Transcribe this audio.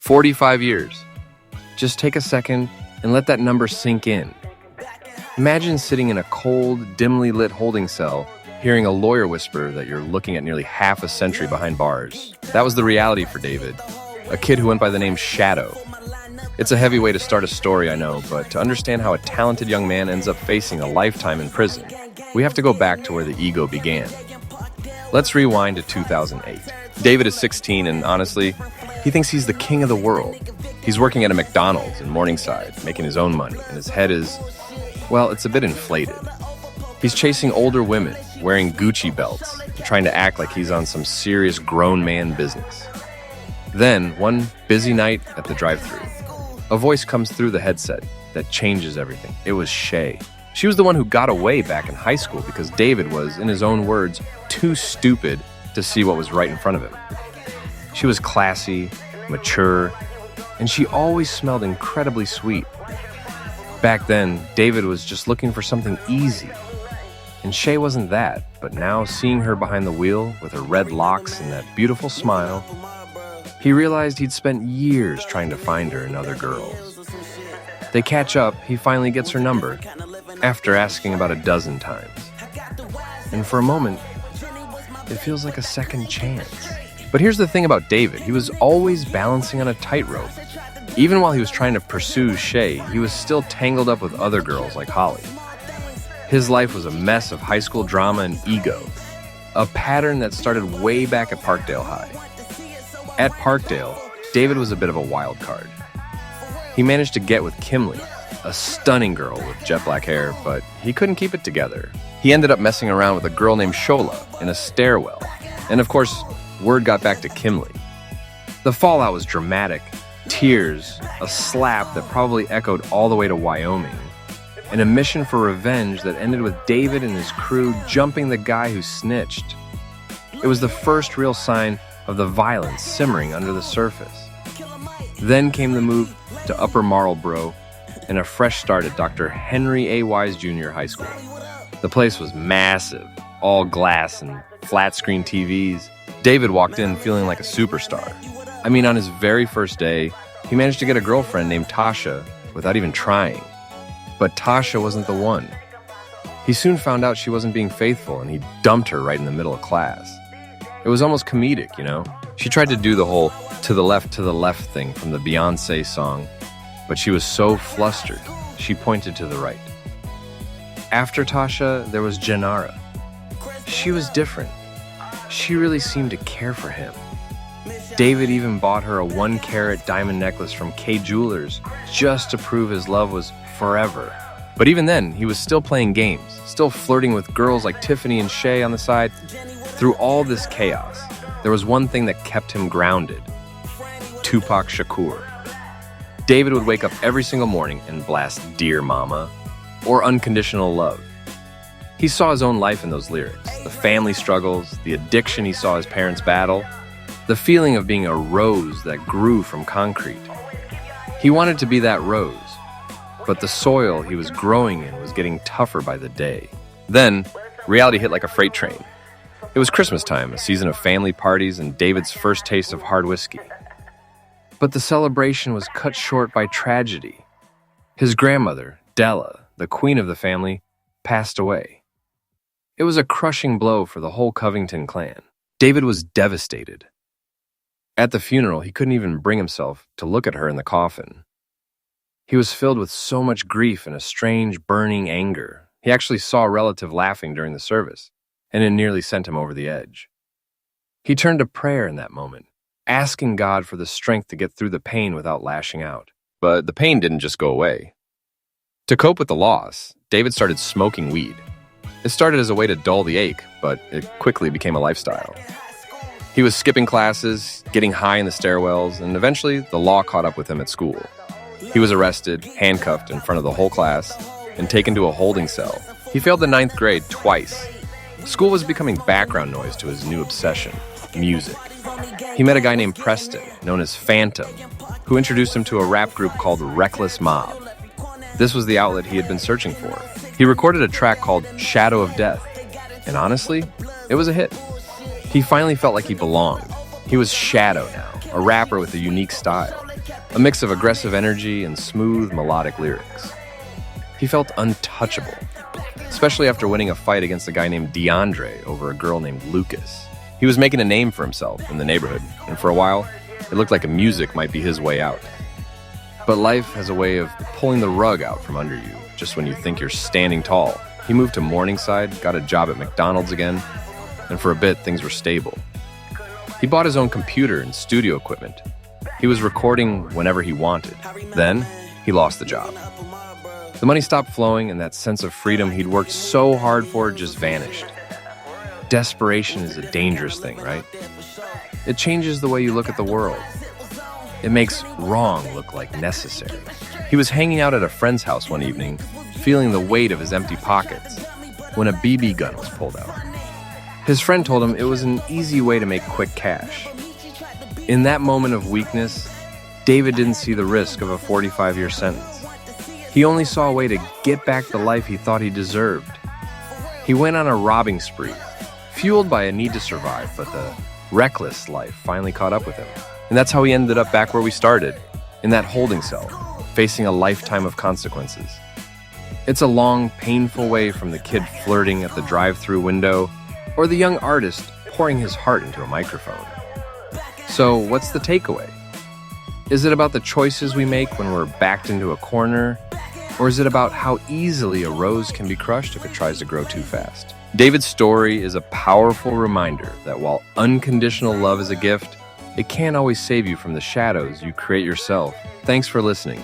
45 years. Just take a second and let that number sink in. Imagine sitting in a cold, dimly lit holding cell, hearing a lawyer whisper that you're looking at nearly half a century behind bars. That was the reality for David, a kid who went by the name Shadow. It's a heavy way to start a story, I know, but to understand how a talented young man ends up facing a lifetime in prison, we have to go back to where the ego began. Let's rewind to 2008. David is 16, and honestly, he thinks he's the king of the world. He's working at a McDonald's in Morningside, making his own money, and his head is, well, it's a bit inflated. He's chasing older women, wearing Gucci belts, trying to act like he's on some serious grown man business. Then, one busy night at the drive-thru, a voice comes through the headset that changes everything. It was Shay. She was the one who got away back in high school because David was, in his own words, too stupid to see what was right in front of him. She was classy, mature, and she always smelled incredibly sweet. Back then, David was just looking for something easy. And Shay wasn't that, but now seeing her behind the wheel with her red locks and that beautiful smile, he realized he'd spent years trying to find her in other girls. They catch up, he finally gets her number, after asking about a dozen times. And for a moment, it feels like a second chance. But here's the thing about David, he was always balancing on a tightrope. Even while he was trying to pursue Shay, he was still tangled up with other girls like Holly. His life was a mess of high school drama and ego, a pattern that started way back at Parkdale High. At Parkdale, David was a bit of a wild card. He managed to get with Kimley, a stunning girl with jet black hair, but he couldn't keep it together. He ended up messing around with a girl named Shola in a stairwell. And of course, word got back to Kimley. The fallout was dramatic. Tears, a slap that probably echoed all the way to Wyoming, and a mission for revenge that ended with David and his crew jumping the guy who snitched. It was the first real sign of the violence simmering under the surface. Then came the move to Upper Marlboro and a fresh start at Dr. Henry A. Wise Jr. High School. The place was massive, all glass and flat-screen TVs. David walked in feeling like a superstar. I mean, on his very first day, he managed to get a girlfriend named Tasha without even trying. But Tasha wasn't the one. He soon found out she wasn't being faithful, and he dumped her right in the middle of class. It was almost comedic, you know? She tried to do the whole to the left thing from the Beyoncé song, but she was so flustered, she pointed to the right. After Tasha, there was Janara. She was different. She really seemed to care for him. David even bought her a 1-carat diamond necklace from Kay Jewelers just to prove his love was forever. But even then, he was still playing games, still flirting with girls like Tiffany and Shay on the side. Through all this chaos, there was one thing that kept him grounded: Tupac Shakur. David would wake up every single morning and blast Dear Mama or Unconditional Love. He saw his own life in those lyrics, the family struggles, the addiction he saw his parents battle, the feeling of being a rose that grew from concrete. He wanted to be that rose, but the soil he was growing in was getting tougher by the day. Then, reality hit like a freight train. It was Christmas time, a season of family parties and David's first taste of hard whiskey. But the celebration was cut short by tragedy. His grandmother, Della, the queen of the family, passed away. It was a crushing blow for the whole Covington clan. David was devastated. At the funeral, he couldn't even bring himself to look at her in the coffin. He was filled with so much grief and a strange, burning anger. He actually saw a relative laughing during the service, and it nearly sent him over the edge. He turned to prayer in that moment, asking God for the strength to get through the pain without lashing out. But the pain didn't just go away. To cope with the loss, David started smoking weed. It started as a way to dull the ache, but it quickly became a lifestyle. He was skipping classes, getting high in the stairwells, and eventually the law caught up with him at school. He was arrested, handcuffed in front of the whole class, and taken to a holding cell. He failed the 9th grade twice. School was becoming background noise to his new obsession, music. He met a guy named Preston, known as Phantom, who introduced him to a rap group called Reckless Mob. This was the outlet he had been searching for. He recorded a track called Shadow of Death, and honestly, it was a hit. He finally felt like he belonged. He was Shadow now, a rapper with a unique style, a mix of aggressive energy and smooth melodic lyrics. He felt untouchable, especially after winning a fight against a guy named DeAndre over a girl named Lucas. He was making a name for himself in the neighborhood, and for a while, it looked like music might be his way out. But life has a way of pulling the rug out from under you just when you think you're standing tall. He moved to Morningside, got a job at McDonald's again, and for a bit, things were stable. He bought his own computer and studio equipment. He was recording whenever he wanted. Then, he lost the job. The money stopped flowing, and that sense of freedom he'd worked so hard for just vanished. Desperation is a dangerous thing, right? It changes the way you look at the world. It makes wrong look like necessary. He was hanging out at a friend's house one evening, feeling the weight of his empty pockets, when a BB gun was pulled out. His friend told him it was an easy way to make quick cash. In that moment of weakness, David didn't see the risk of a 45-year sentence. He only saw a way to get back the life he thought he deserved. He went on a robbing spree, fueled by a need to survive, but the reckless life finally caught up with him. And that's how he ended up back where we started, in that holding cell, facing a lifetime of consequences. It's a long, painful way from the kid flirting at the drive-through window or the young artist pouring his heart into a microphone. So, what's the takeaway? Is it about the choices we make when we're backed into a corner? Or is it about how easily a rose can be crushed if it tries to grow too fast? David's story is a powerful reminder that while unconditional love is a gift, it can't always save you from the shadows you create yourself. Thanks for listening.